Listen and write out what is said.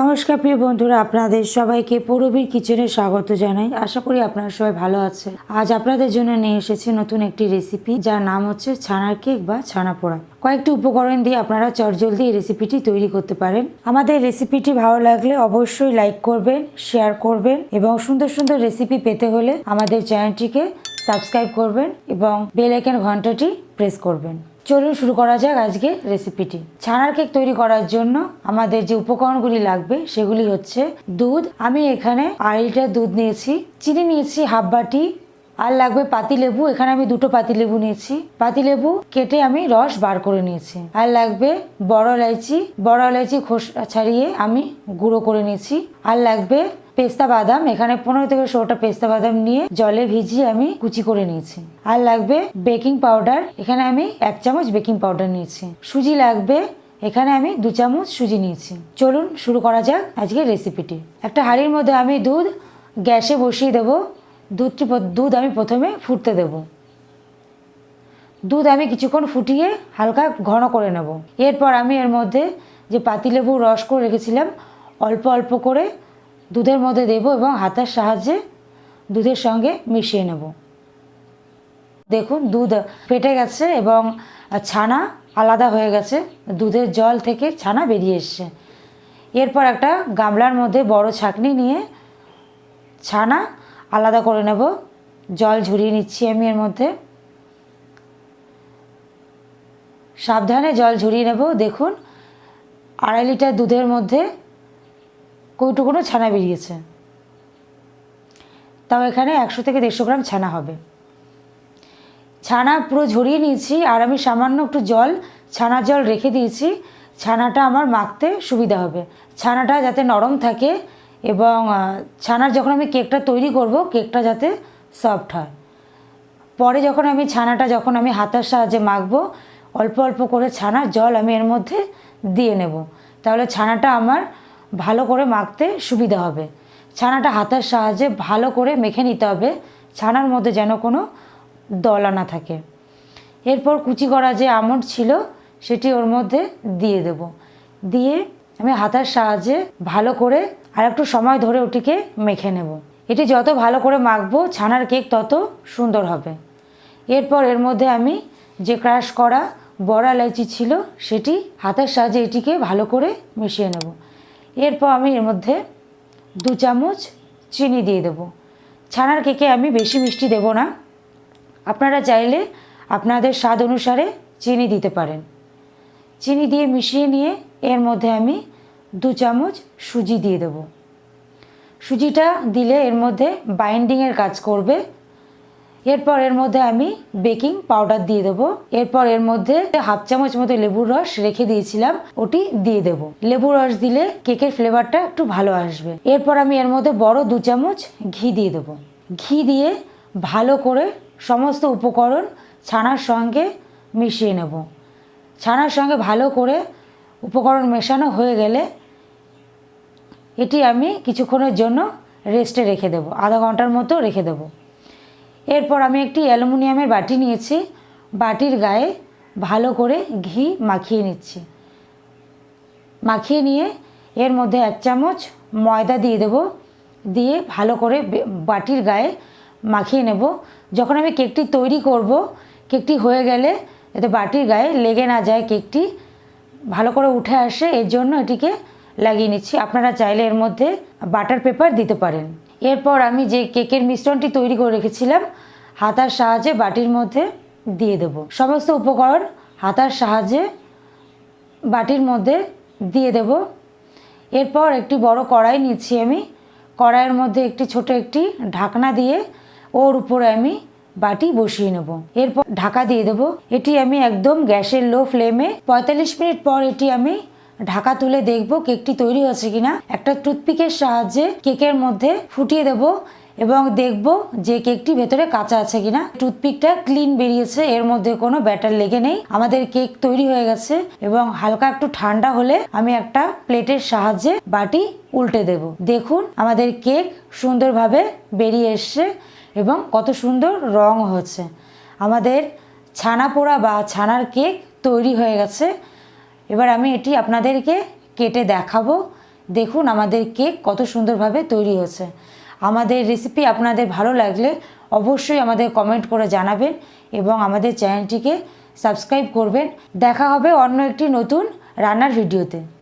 নমস্কার প্রিয় বন্ধুরা, আপনাদের সবাইকে পৌরবীর কিচেনে স্বাগত জানাই। আশা করি আপনারা সবাই ভালো আছেন। আজ আপনাদের জন্য নিয়ে এসেছি নতুন একটি রেসিপি, যার নাম হচ্ছে ছানার কেক বা ছানা পোড়া। কয়েকটি উপকরণ দিয়ে আপনারা চটজলদি এই রেসিপিটি তৈরি করতে পারেন। আমাদের রেসিপিটি ভালো লাগলে অবশ্যই লাইক করবেন, শেয়ার করবেন এবং সুন্দর সুন্দর রেসিপি পেতে হলে আমাদের চ্যানেলটিকে সাবস্ক্রাইব করবেন এবং বেল আইকন ঘন্টাটি প্রেস করবেন। চলুন শুরু করা যাক আজকে রেসিপিটি। ছানার কেক তৈরি করার জন্য আমাদের যে উপকরণগুলি লাগবে সেগুলি হচ্ছে দুধ। আমি এখানে 2.5 লিটার দুধ নিয়েছি। চিনি নিয়েছি হাফ বাটি। আর লাগবে পাতিলেবু। এখানে আমি 2টো পাতিলেবু নিয়েছি। পাতিলেবু কেটে আমি রস বার করে নিয়েছি। আর লাগবে বড় এলাচি খোসা ছাড়িয়ে আমি গুঁড়ো করে নিয়েছি। আর লাগবে পেস্তা বাদাম। এখানে 15 থেকে 16টা পেস্তা বাদাম নিয়ে জলে ভিজিয়ে আমি কুচি করে নিয়েছি। আর লাগবে বেকিং পাউডার। এখানে আমি 1 চামচ বেকিং পাউডার নিয়েছি। সুজি লাগবে। এখানে আমি 2 চামচ সুজি নিয়েছি। চলুন শুরু করা যাক আজকের রেসিপিটি। একটা হাঁড়ির মধ্যে আমি দুধ গ্যাসে বসিয়ে দেব। দুধ আমি প্রথমে ফুটতে দেব। দুধ আমি কিছুক্ষণ ফুটিয়ে হালকা ঘন করে নেব। এরপর আমি এর মধ্যে যে পাতিলেবুর রস করে রেখেছিলাম অল্প অল্প করে দুধের মধ্যে দেব এবং হাতের সাহায্যে দুধের সঙ্গে মিশিয়ে নেব। দেখুন দুধ ফেটে গেছে এবং ছানা আলাদা হয়ে গেছে। দুধের জল থেকে ছানা বেরিয়ে এসছে। এরপর একটা গামলার মধ্যে বড় ছাঁকনি নিয়ে ছানা আলাদা করে নেব। জল ঝরিয়ে নিচ্ছি আমি এর মধ্যে। সাবধানে জল ঝরিয়ে নেব। দেখুন 2.5 লিটার দুধের মধ্যে কতটুকুনো ছানা বেরিয়েছে। তাও এখানে 100 থেকে 150 গ্রাম ছানা হবে। ছানা পুরো ঝরিয়ে নিয়েছি আর আমি সামান্য একটু ছানার জল রেখে দিয়েছি। ছানাটা আমার মাখতে সুবিধা হবে। ছানাটা যাতে নরম থাকে এবং ছানার যখন আমি কেকটা তৈরি করব কেকটা যাতে সফট হয়। পরে যখন আমি ছানাটা হাতের সাহায্যে মাখবো অল্প অল্প করে ছানার জল আমি এর মধ্যে দিয়ে নেব। তাহলে ছানাটা আমার ভালো করে মাখতে সুবিধা হবে। ছানাটা হাতের সাহায্যে ভালো করে মেখে নিতে হবে। ছানার মধ্যে যেন কোনো দলা না থাকে। এরপর কুচি করা যে আমন্ড ছিল সেটি ওর মধ্যে দিয়ে দেব। দিয়ে আমি হাতের সাহায্যে ভালো করে আর একটু সময় ধরে ওটিকে মেখে নেব। এটি যত ভালো করে মাখবো ছানার কেক তত সুন্দর হবে। এরপর এর মধ্যে আমি যে ক্রাশ করা বড় এলাচি ছিল সেটি হাতের সাহায্যে এটিকে ভালো করে মিশিয়ে নেব। এরপর আমি এর মধ্যে 2 চামচ চিনি দিয়ে দেব। ছানার কেকে আমি বেশি মিষ্টি দেব না। আপনারা চাইলে আপনাদের স্বাদ অনুসারে চিনি দিতে পারেন। চিনি দিয়ে মিশিয়ে নিয়ে এর মধ্যে আমি 2 চামচ সুজি দিয়ে দেব। সুজিটা দিলে এর মধ্যে বাইন্ডিংয়ের কাজ করবে। এরপর এর মধ্যে আমি বেকিং পাউডার দিয়ে দেবো। এরপর এর মধ্যে হাফ চামচ মতো লেবুর রস রেখে দিয়েছিলাম ওটি দিয়ে দেব। লেবুর রস দিলে কেকের ফ্লেভারটা একটু ভালো আসবে। এরপর আমি এর মধ্যে বড় 2 চামচ ঘি দিয়ে দেবো। ঘি দিয়ে ভালো করে সমস্ত উপকরণ ছানার সঙ্গে মিশিয়ে নেব। ছানার সঙ্গে ভালো করে উপকরণ মেশানো হয়ে গেলে এটি আমি কিছুক্ষণের জন্য রেস্টে রেখে দেব। আধা ঘন্টার মতো রেখে দেব। এরপর আমি একটি অ্যালুমিনিয়ামের বাটি নিয়েছি। বাটির গায়ে ভালো করে ঘি মাখিয়ে নিচ্ছি। মাখিয়ে নিয়ে এর মধ্যে 1 চামচ ময়দা দিয়ে দেব। দিয়ে ভালো করে বাটির গায়ে মাখিয়ে নেব। যখন আমি কেকটি তৈরি করব কেকটি হয়ে গেলে যাতে বাটির গায়ে লেগে না যায়, কেকটি ভালো করে উঠে আসে এর জন্য এটিকে লাগিয়ে নিচ্ছি। আপনারা চাইলে এর মধ্যে বাটার পেপার দিতে পারেন। এরপর আমি যে কেকের মিশ্রণটি তৈরি করে রেখেছিলাম হাতার সাহায্যে বাটির মধ্যে দিয়ে দেব। সমস্ত উপকরণ হাতার সাহায্যে বাটির মধ্যে দিয়ে দেব। এরপর একটি বড় কড়াই নিচ্ছি আমি। কড়াইয়ের মধ্যে ছোট একটি ঢাকনা দিয়ে ওর উপরে আমি বাটি বসিয়ে নেব। এরপর ঢাকা দিয়ে দেব। এটি আমি একদম গ্যাসের লো ফ্লেমে 45 মিনিট পর এটি আমি ঢাকা তুলে দেখব কেকটি তৈরি হচ্ছে কিনা। একটা টুথপিকের সাহায্যে কেকের মধ্যে ফুটিয়ে দেব এবং দেখব যে কেকটি ভেতরে কাঁচা আছে কিনা। টুথপিকটা ক্লিন বেরিয়েছে, এর মধ্যে কোনো ব্যাটার লেগে নেই। আমাদের কেক তৈরি হয়ে গেছে এবং হালকা একটু ঠান্ডা হলে আমি একটা প্লেটের সাহায্যে বাটি উল্টে দেব। দেখুন আমাদের কেক সুন্দরভাবে বেরিয়ে এসছে এবং কত সুন্দর রং হচ্ছে। আমাদের ছানা পোড়া বা ছানার কেক তৈরি হয়ে গেছে। এবার আমি এটি আপনাদেরকে কেটে দেখাবো দেখুন আমাদের কেক কত সুন্দরভাবে তৈরি হয়েছে। আমাদের রেসিপি আপনাদের ভালো লাগলে অবশ্যই আমাদের কমেন্ট করে জানাবেন এবং আমাদের চ্যানেলটিকে সাবস্ক্রাইব করবেন। দেখা হবে অন্য একটি নতুন রান্নার ভিডিওতে।